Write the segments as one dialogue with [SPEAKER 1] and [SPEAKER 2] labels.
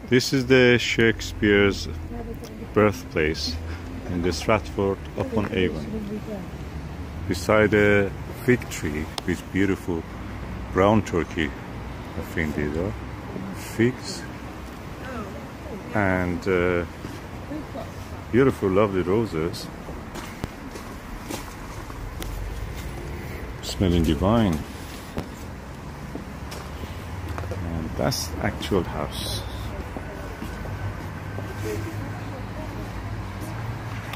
[SPEAKER 1] This is the Shakespeare's birthplace in the Stratford upon Avon, beside a fig tree with beautiful brown turkey. I think these are figs and beautiful, lovely roses, smelling divine. And that's the actual house.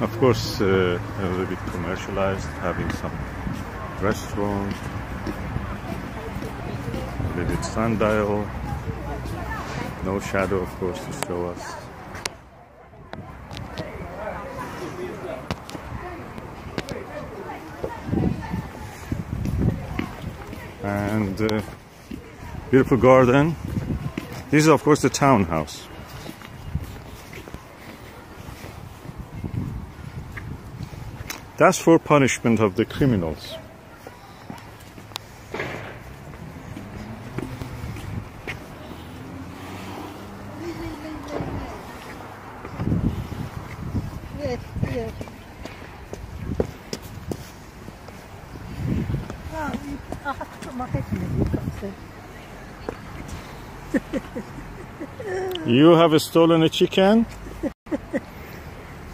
[SPEAKER 1] Of course, a little bit commercialized, having some restaurant, a little bit sundial, no shadow, of course, to show us. And beautiful garden. This is, of course, the townhouse. That's for punishment of the criminals.
[SPEAKER 2] Yes, yes. Oh, I have to put my head in the cup.
[SPEAKER 1] You have stolen a chicken?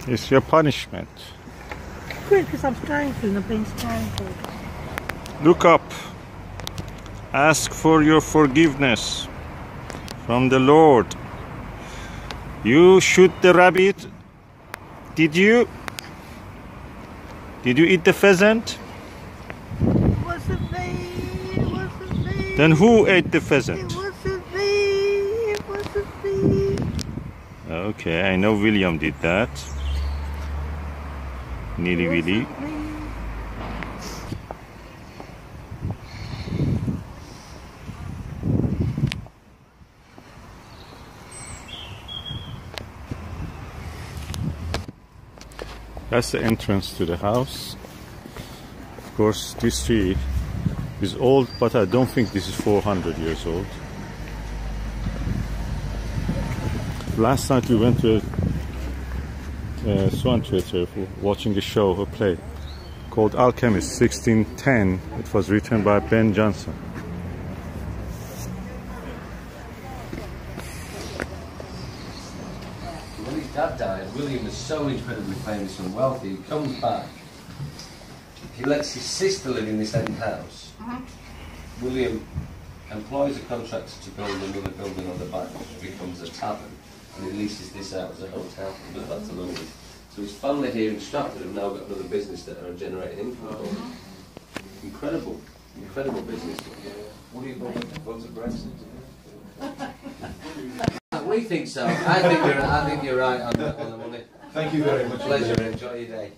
[SPEAKER 1] It's your punishment.
[SPEAKER 2] Quick, because I'm strangled. I've been strangled.
[SPEAKER 1] Look up. Ask for your forgiveness from the Lord. You shoot the rabbit. Did you? Did you eat the pheasant?
[SPEAKER 2] It wasn't me. It wasn't me.
[SPEAKER 1] Then who ate the pheasant?
[SPEAKER 2] It wasn't me. It wasn't me.
[SPEAKER 1] Okay, I know William did that. Nilly Willy. That's the entrance to the house. Of course, this tree is old, but I don't think this is 400 years old. Last night we went to a Swan Theatre watching a show, a play called Alchemist, 1610. It was written by Ben Jonson.
[SPEAKER 3] When his dad died, William was so incredibly famous and wealthy, he comes back, he lets his sister live in this end house. William employs a contractor to build another building on the back, which becomes a tavern, and he leases this out as a hotel. But that's amazing. So his family here in Stratford have now got another business that are generating income. Incredible, incredible business. What do you vote to Brexit? We think so. I think you're right on the money.
[SPEAKER 4] Thank you very much.
[SPEAKER 3] Pleasure. Enjoy your day.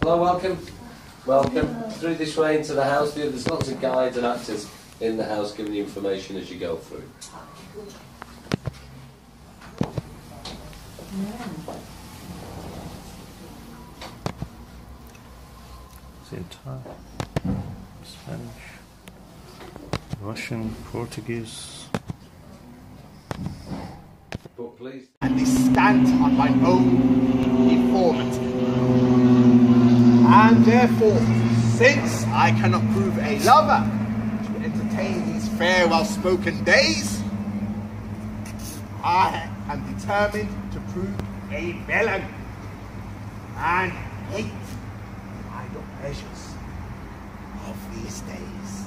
[SPEAKER 3] Hello, welcome. Welcome. Through this way into the house. There's lots of guides and actors in the house giving you information as you go through.
[SPEAKER 1] It's in Thai, Spanish, Russian, Portuguese.
[SPEAKER 3] But please.
[SPEAKER 4] And this stand on my own informant. And therefore, since I cannot prove a lover to entertain these fair, well-spoken days, I am determined to prove a villain and hate the idle pleasures of these days.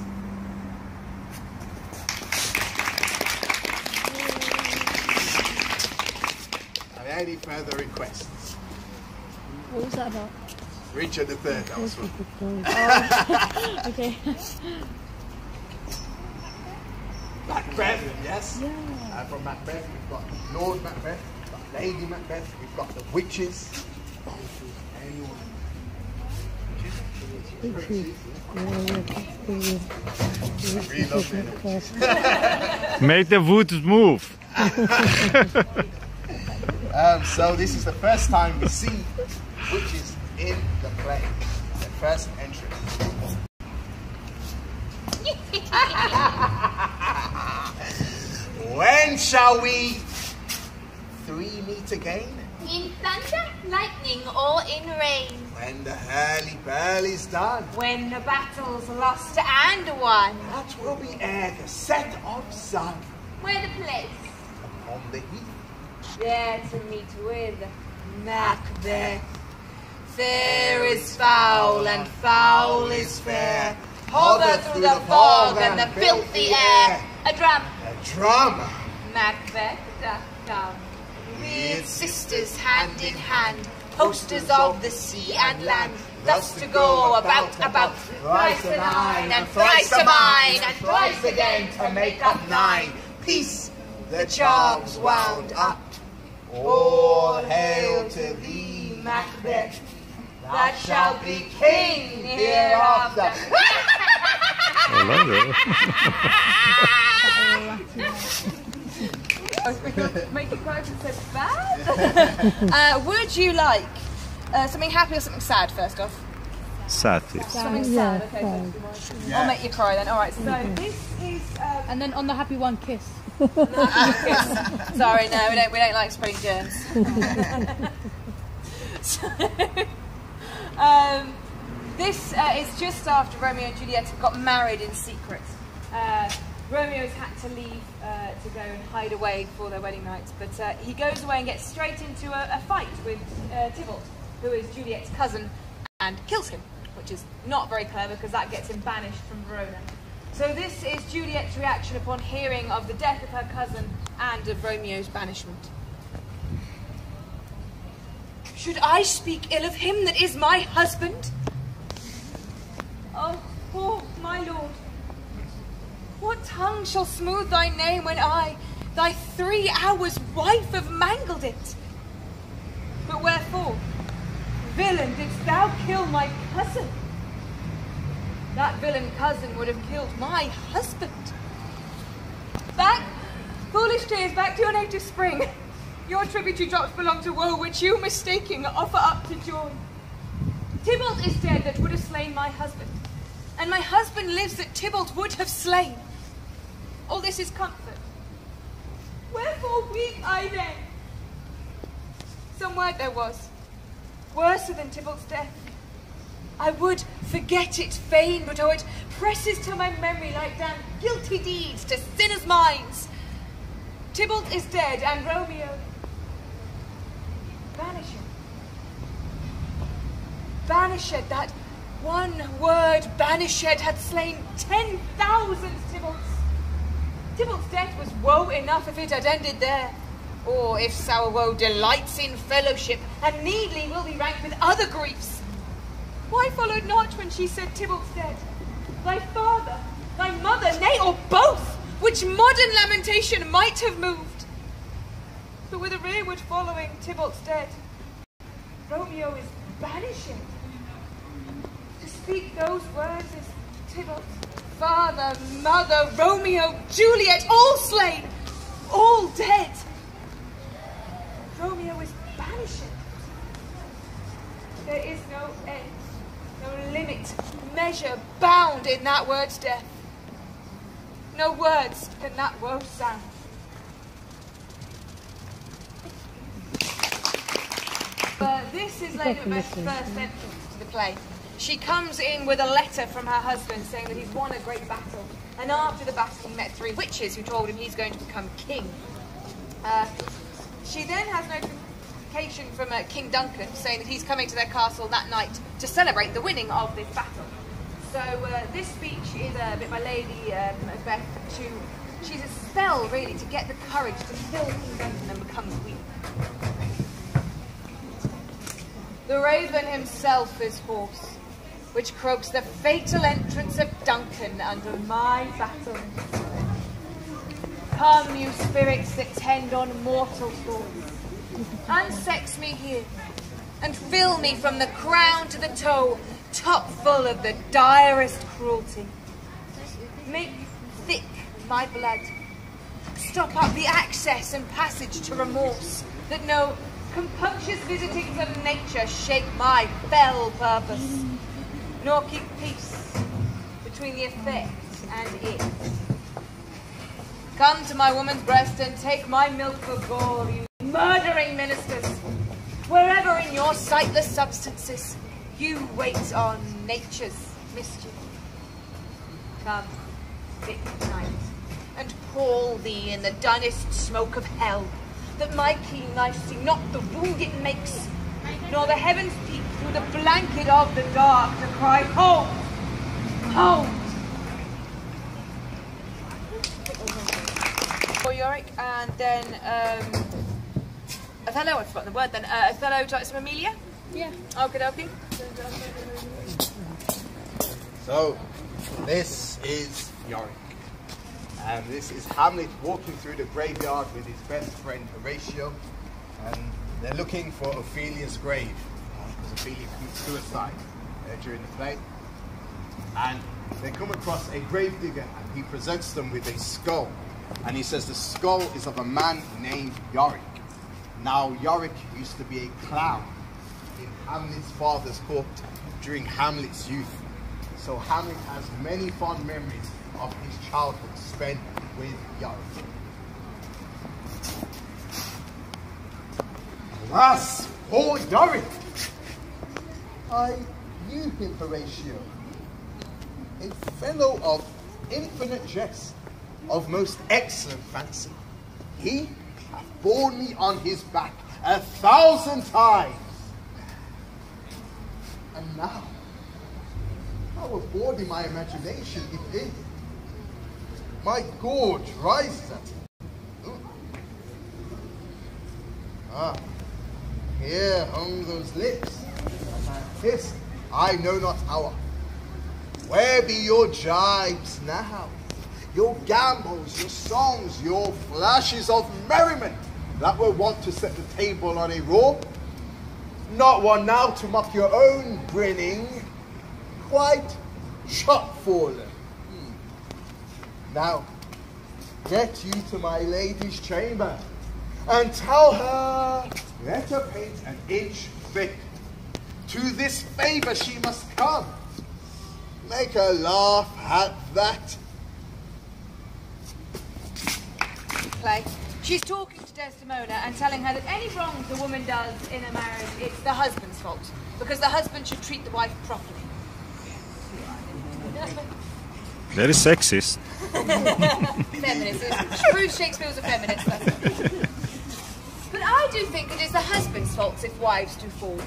[SPEAKER 4] Are there any further requests?
[SPEAKER 2] What was that about?
[SPEAKER 4] Richard III, that was from.
[SPEAKER 2] Oh, okay.
[SPEAKER 4] Macbeth, yes?
[SPEAKER 2] Yeah.
[SPEAKER 4] From Macbeth, we've got Lord Macbeth, we've got Lady Macbeth, we've got the witches.
[SPEAKER 1] Make the woods move.
[SPEAKER 4] So this is the first time we see witches in the play. The first entrance. When shall we three meet again?
[SPEAKER 5] In thunder, lightning, or in rain.
[SPEAKER 4] When the hurly-burly's done.
[SPEAKER 5] When the battle's lost and won.
[SPEAKER 4] That will be ere the set of sun.
[SPEAKER 5] Where the place?
[SPEAKER 4] Upon the heath.
[SPEAKER 5] There to meet with Macbeth. Fair is foul and foul is fair. Hover through the fog and the filthy air. A drum.
[SPEAKER 4] A drum.
[SPEAKER 5] Macbeth doth come. With sisters hand in hand, posters of the sea and land, thus to go about, thrice to nine, and thrice to mine, and thrice again to make up nine. Peace, the charms wound up. All hail to thee, Macbeth. Thou shalt be king hereafter.
[SPEAKER 1] I love it.
[SPEAKER 5] Make it quite so bad. Would you like something happy or something sad first off?
[SPEAKER 1] Sad, please.
[SPEAKER 5] Something sad. Okay, so I'll make you cry then. All right. So this is.
[SPEAKER 2] And then on the happy one, kiss.
[SPEAKER 5] Sorry, no, we don't like spreading germs. So, this is just after Romeo and Juliet got married in secret. Romeo's had to leave to go and hide away for their wedding night, but he goes away and gets straight into a fight with Tybalt, who is Juliet's cousin, and kills him, which is not very clever because that gets him banished from Verona. So this is Juliet's reaction upon hearing of the death of her cousin and of Romeo's banishment. Should I speak ill of him that is my husband? Oh, poor my lord. What tongue shall smooth thy name when I, thy 3 hours wife, have mangled it? But wherefore? Villain, didst thou kill my cousin? That villain cousin would have killed my husband. Back, foolish tears, back to your native spring. Your tributary drops belong to woe, which you, mistaking, offer up to joy. Tybalt is dead that would have slain my husband, and my husband lives that Tybalt would have slain. All this is comfort. Wherefore weep I then? Some word there was, worser than Tybalt's death. I would forget it fain, but oh, it presses to my memory like damn guilty deeds to sinners' minds. Tybalt is dead, and Romeo banished. Banished, that one word banished had slain 10,000 Tybalts. Tybalt's death was woe enough if it had ended there. Or if sour woe delights in fellowship, and needly will be ranked with other griefs. Why followed not when she said Tybalt's dead? Thy father, thy mother, nay, or both, which modern lamentation might have moved. But with a rearward following, Tybalt's dead. Romeo is banishing. To speak those words is Tybalt, father, mother, Romeo, Juliet, all slain, all dead. Romeo is banishing. There is no end, no limit, measure, bound in that word's death. No words can that woe sound. But this is Lady Macbeth's first entrance to the play. She comes in with a letter from her husband saying that he's won a great battle. And after the battle he met 3 witches who told him he's going to become king. She then has notification from King Duncan saying that he's coming to their castle that night to celebrate the winning of this battle. So this speech is a bit by Lady Macbeth she's a spell really to get the courage to kill King Duncan and becomes weak. The raven himself is hoarse, which croaks the fatal entrance of Duncan under my battle. Come, you spirits that tend on mortal thoughts, unsex me here, and fill me from the crown to the toe, top full of the direst cruelty. Make thick my blood, stop up the access and passage to remorse, that no compunctious visitings of nature shake my fell purpose, nor keep peace between the effect and it. Come to my woman's breast and take my milk for gall, you murdering ministers. Wherever in your sightless substances you wait on nature's mischief. Come, thick night, and pour thee in the dunnest smoke of hell, that my keen knife see not the wound it makes, nor the heavens peep through the blanket of the dark to cry, hold, hold. For Yorick, and then Othello, I've forgotten the word then. Othello, would you like some Amelia? Yeah. Okie dokie.
[SPEAKER 4] So, this is Yorick. And this is Hamlet walking through the graveyard with his best friend Horatio. And they're looking for Ophelia's grave, because Ophelia committed suicide during the play. And they come across a gravedigger, and he presents them with a skull. And he says the skull is of a man named Yorick. Now, Yorick used to be a clown in Hamlet's father's court during Hamlet's youth. So Hamlet has many fond memories of his childhood spent with Yorick. Alas, poor Yorick! I knew him, Horatio. A fellow of infinite jest, of most excellent fancy. He hath borne me on his back 1,000 times. And now, how abhorred in my imagination it is. My gorge rises at it. Ah, here hung those lips, and this I know not how. Where be your jibes now? Your gambols, your songs, your flashes of merriment that were wont to set the table on a roar? Not one now to mock your own grinning, quite chop-fallen. Now, get you to my lady's chamber, and tell her, let her paint an inch thick. To this favour she must come. Make her laugh at that.
[SPEAKER 5] Play. She's talking to Desdemona and telling her that any wrong the woman does in a marriage, it's the husband's fault, because the husband should treat the wife properly.
[SPEAKER 1] Very sexist.
[SPEAKER 5] Feminist. It proves Shakespeare was a feminist. But I do think it is the husband's fault if wives do fall.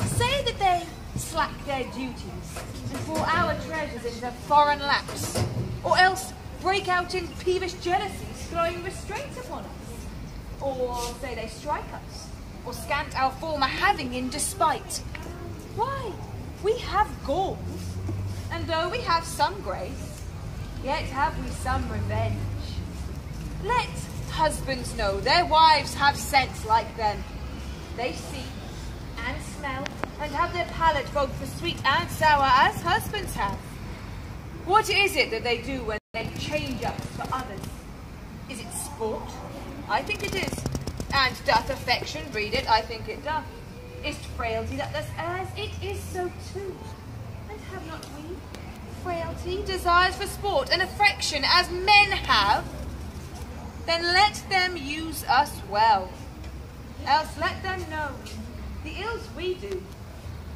[SPEAKER 5] Say that they slack their duties and pour our treasures into foreign laps, or else break out in peevish jealousies, throwing restraints upon us. Or say they strike us, or scant our former having in despite. Why, we have gall, and though we have some grace, yet have we some revenge. Let husbands know their wives have sense like them. They see and smell, and have their palate both for sweet and sour as husbands have. What is it that they do when they change us for others? Is it sport? I think it is. And doth affection breed it? I think it doth. Is frailty that thus as it is so too? And have not we frailty, desires for sport, and affection as men have? Then let them use us well. Else let them know the ills we do,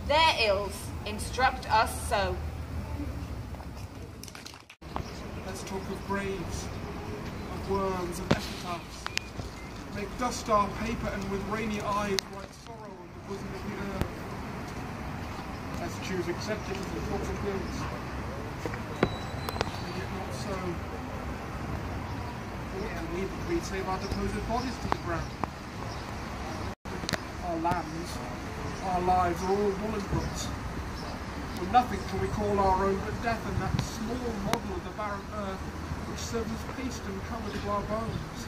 [SPEAKER 5] their ills instruct us so.
[SPEAKER 6] Let's talk of graves, of worms and epitaphs. Make dust our paper, and with rainy eyes write sorrow on the bosom of the earth. Let's choose acceptance as the thought of guilt. And yet not so. Ought we that we save our deposed bodies to the ground. Our lands, our lives are all woolen books. For nothing can we call our own but death, and that small model of the barren earth which serves as paste and cover to our bones.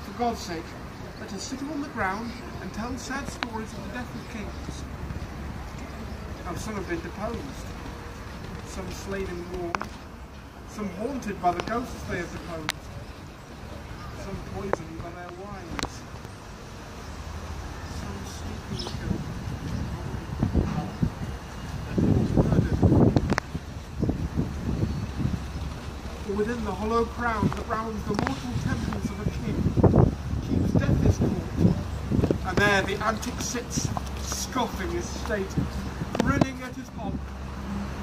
[SPEAKER 6] For God's sake, let us sit on the ground and tell sad stories of the death of kings. How some have been deposed, some slain in war, some haunted by the ghosts they have deposed, some poisoned by their wives, some sleeping children, murdered. within the hollow crown that rounds the mortal temples of a king, keeps death his court. And there the antic sits, scoffing his state, grinning at his pomp,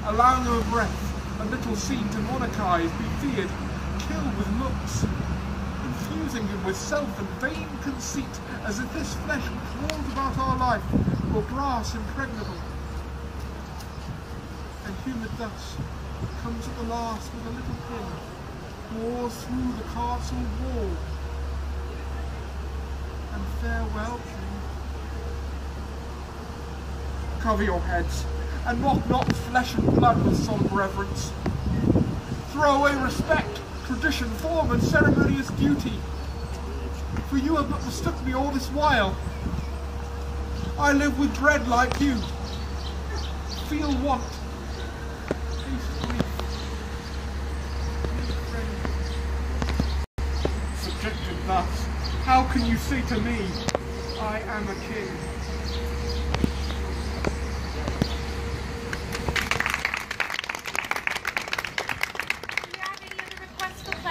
[SPEAKER 6] allowing a breath, a little seen to monarchize, be feared, kill with looks, infusing him with self and vain conceit, as if this flesh crawled about our life were brass impregnable. And humid thus, comes at the last with a little pin, bores through the castle wall. And farewell, King. Cover your heads, and mock not flesh and blood with solemn reverence. Throw away respect, tradition, form, and ceremonious duty. For you have but mistook me all this while. I live with dread like you, feel want, taste grief. Subjected thus, how can you say to me, I am a king?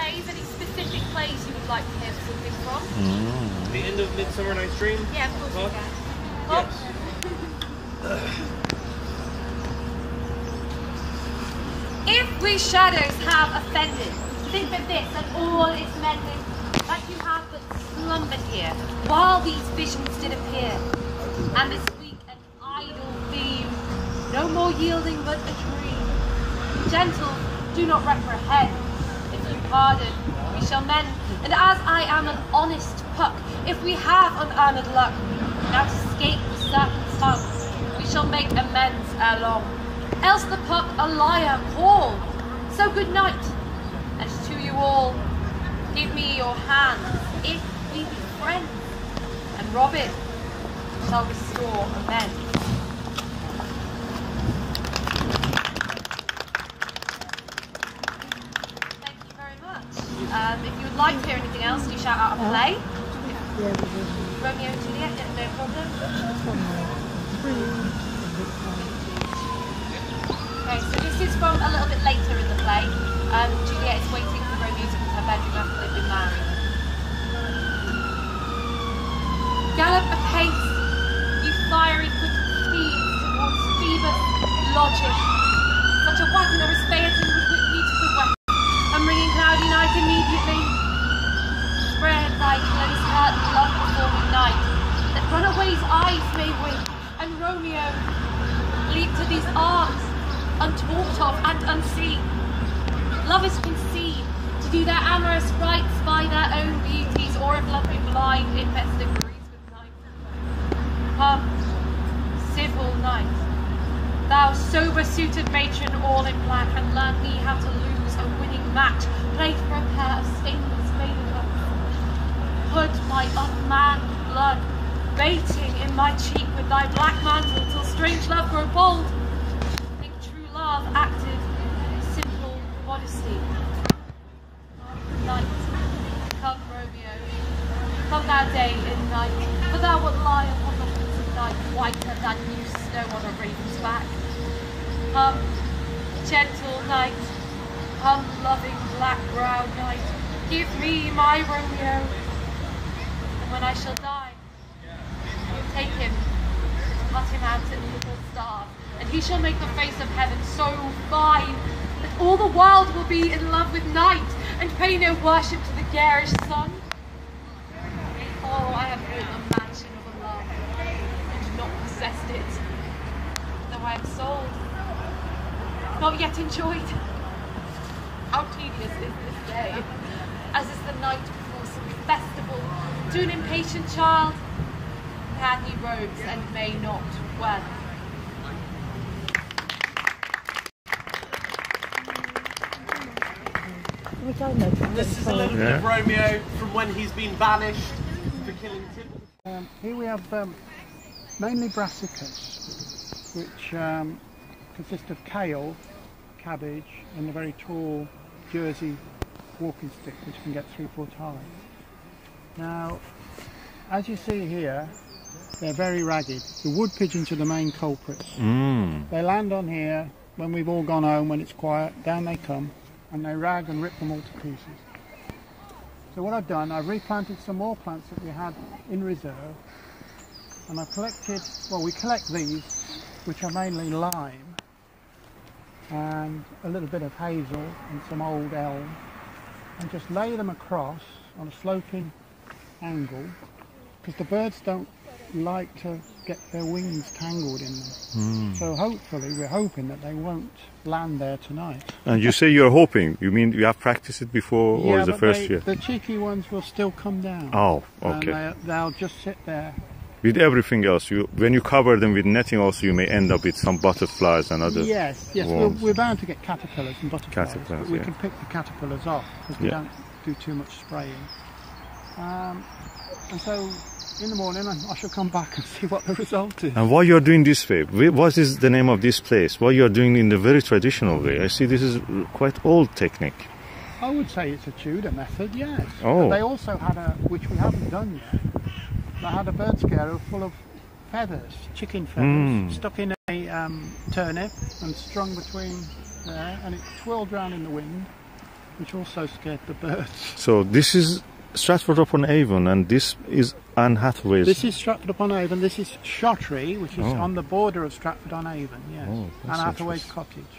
[SPEAKER 5] Any specific plays you would like to hear something from?
[SPEAKER 7] The end of Midsummer Night's Dream?
[SPEAKER 5] Yeah, of course you can. Pop. If we shadows have offended, think of this and all is mended, that you have but slumbered here, while these visions did appear, and this weak and idle theme, no more yielding but a dream. Gentle, do not reprehend. Pardon, we shall mend, and as I am an honest puck, if we have unearned luck, now to escape the serpent's tongue, we shall make amends ere long, else the puck a liar call. So good night, and to you all, give me your hand, if we be friends, and Robin shall restore amends. If you would like to hear anything else, do shout out a play. Romeo and Juliet, no problem. Okay, so this is from a little bit later in the play. Juliet is waiting for Romeo to come to her bedroom after they've been married. Gallop apace, you fiery-footed thieves, towards Phoebus' lodging. Such a wagoner as Phaeton would whip you to the west. I'm ringing cloudy night immediately. Spread thy close curtain love before me night, that runaways' eyes may wink, and Romeo leap to these arms, untaught of and unseen. Lovers conceive to do their amorous rites by their own beauties, or if love be blind, it best agrees with night. Come, civil night, thou sober-suited matron all in black, and learn me how to lose a winning match, played for a pair of stainless maiden hooks. Put my unmanned blood, baiting in my cheek with thy black mantle, till strange love grow bold. Think true love acted simple modesty. Night, come Romeo, come thou day and night, for thou wilt lie upon the hills of night, whiter than new snow on a raven's back. Come, gentle night, come loving black-browed night, give me my Romeo, and when I shall die, you'll take him, cut him out in little stars, and he shall make the face of heaven so fine, that all the world will be in love with night, and pay no worship to the garish sun. Oh, I have built a mansion of a love, and not possessed it, though I am sold, not yet enjoyed. How tedious is this day, as is the night before some festival, to an impatient child, had he robes and may not wear them.
[SPEAKER 7] This is a little bit of Romeo from when he's been banished for killing Tybalt.
[SPEAKER 8] Here we have mainly brassicas, which consist of kale, cabbage, and a very tall Jersey walking stick, which can get 3 foot high. Now, as you see here, they're very ragged. The wood pigeons are the main culprits. They land on here when we've all gone home, when it's quiet, down they come, and they rag and rip them all to pieces. So what I've done, I've replanted some more plants that we had in reserve, and I've collected, well, we collect these, which are mainly lime, and a little bit of hazel and some old elm, and just lay them across on a sloping angle, because the birds don't like to get their wings tangled in them. So hopefully, we're hoping that they won't land there tonight.
[SPEAKER 1] And you say you're hoping, you mean you have practiced it before, or is the first year?
[SPEAKER 8] The cheeky ones will still come down.
[SPEAKER 1] Oh, okay.
[SPEAKER 8] And they'll just sit there.
[SPEAKER 1] With everything else, when you cover them with netting also, you may end up with some butterflies and other
[SPEAKER 8] Yes, we're bound to get caterpillars and butterflies, but we can pick the caterpillars off, because we don't do too much spraying. And so in the morning I shall come back and see what the result is.
[SPEAKER 1] And why you're doing this way? What is the name of this place? Why you're doing it in the very traditional way? I see this is quite old technique.
[SPEAKER 8] I would say it's a Tudor method, yes.
[SPEAKER 1] Oh.
[SPEAKER 8] But they also had which we haven't done yet, they had a bird scarer full of feathers, chicken feathers, stuck in a turnip and strung between there, and it twirled round in the wind, which also scared the birds.
[SPEAKER 1] So this is Stratford upon Avon, and this is Anne Hathaway's.
[SPEAKER 8] This is Stratford upon Avon. This is Shottery, which is on the border of Stratford on Avon. Yes, Anne Hathaway's cottage,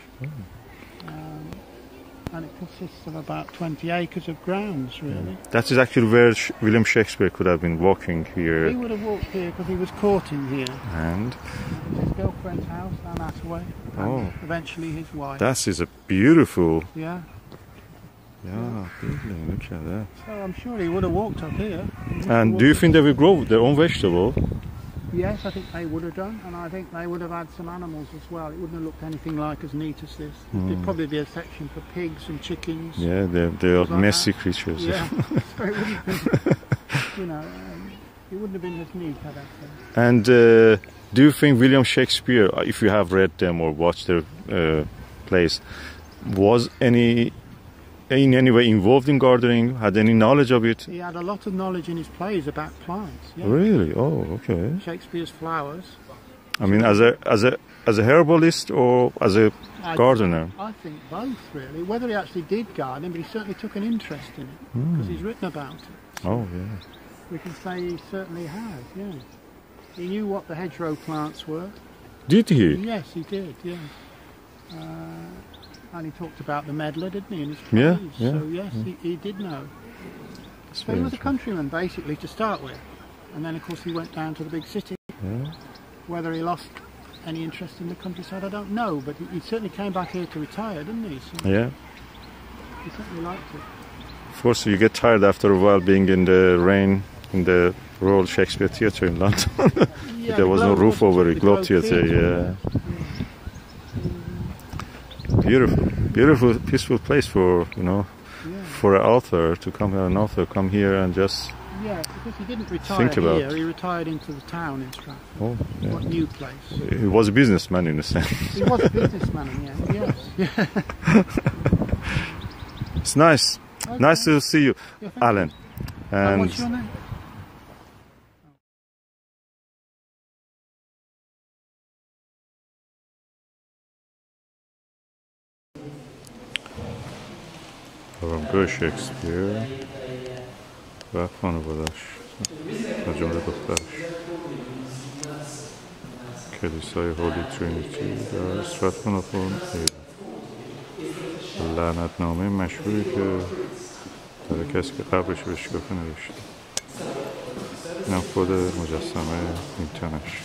[SPEAKER 8] and it consists of about 20 acres of grounds, really.
[SPEAKER 1] That is actually where William Shakespeare could have been walking here.
[SPEAKER 8] He would have walked here because he was courting here.
[SPEAKER 1] And
[SPEAKER 8] his girlfriend's house, Anne Hathaway. And eventually his wife.
[SPEAKER 1] That is a beautiful.
[SPEAKER 8] Yeah.
[SPEAKER 1] Yeah, look at that.
[SPEAKER 8] So I'm sure he would have walked up here.
[SPEAKER 1] And do you think they will grow their own vegetable?
[SPEAKER 8] Yes, I think they would have done, and I think they would have had some animals as well. It wouldn't have looked anything like as neat as this. There'd probably be a section for pigs and chickens.
[SPEAKER 1] Yeah, they are messy creatures.
[SPEAKER 8] Yeah, so it wouldn't have been, you know, it wouldn't have been as neat, I don't think.
[SPEAKER 1] And do you think William Shakespeare, if you have read them or watched their plays, was in any way involved in gardening, had any knowledge of it?
[SPEAKER 8] He had a lot of knowledge in his plays about plants. Yeah.
[SPEAKER 1] Really? Oh, okay.
[SPEAKER 8] Shakespeare's flowers.
[SPEAKER 1] I mean, as a herbalist or as a gardener?
[SPEAKER 8] I think both, really. Whether he actually did garden, but he certainly took an interest in it, because he's written about it. So
[SPEAKER 1] oh, yeah.
[SPEAKER 8] we can say he certainly has, yeah. He knew what the hedgerow plants were.
[SPEAKER 1] Did he?
[SPEAKER 8] Yes, he did, yes. And he talked about the medlar, didn't he, in his plays?
[SPEAKER 1] Yeah.
[SPEAKER 8] So yes, he did know. So he was a countryman, basically, to start with. And then, of course, he went down to the big city.
[SPEAKER 1] Yeah.
[SPEAKER 8] Whether he lost any interest in the countryside, I don't know. But he certainly came back here to retire, didn't he? So
[SPEAKER 1] yeah.
[SPEAKER 8] He certainly liked it.
[SPEAKER 1] Of course, you get tired after a while being in the rain in the Royal Shakespeare Theatre in London.
[SPEAKER 8] Yeah,
[SPEAKER 1] there was no roof over it. Globe Theatre, yeah. Beautiful, peaceful place for, for an author to come here, come here and just
[SPEAKER 8] because he didn't retire
[SPEAKER 1] think about
[SPEAKER 8] here, he retired into the town in Stratford.
[SPEAKER 1] Oh, yeah.
[SPEAKER 8] What new place?
[SPEAKER 1] He was a businessman in a sense.
[SPEAKER 8] He was a businessman in the end, yes.
[SPEAKER 1] It's nice. Okay. Nice to see you, Alan.
[SPEAKER 8] And what's your name?
[SPEAKER 1] آرامگاه شکسپیر و خانواده‌اش از جمله دخترش کلیسای هولی ترینیتی در استراتفورد آپون ایون لعنتنامه مشهوری که داره کسی که قبرش رو بشکافه نوشته اینم خود مجسمه اینتنش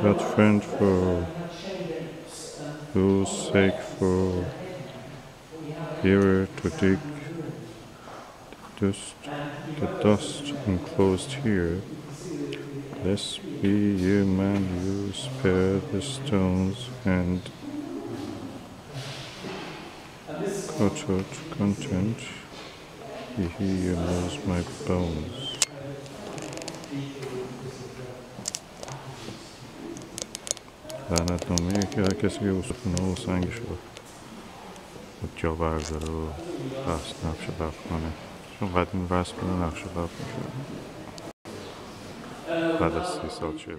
[SPEAKER 1] that friend for whose sake for here to dig the dust enclosed here, lest be you man you spare the stones and uttered content, he you knows my bones. لعنتنامه‌ای که هر کسی که اوصافنامه و سنگش رو جا برداره و نقش بر کنه، چون قدیم رسم نقش بر میشه بعد از 30 سال 40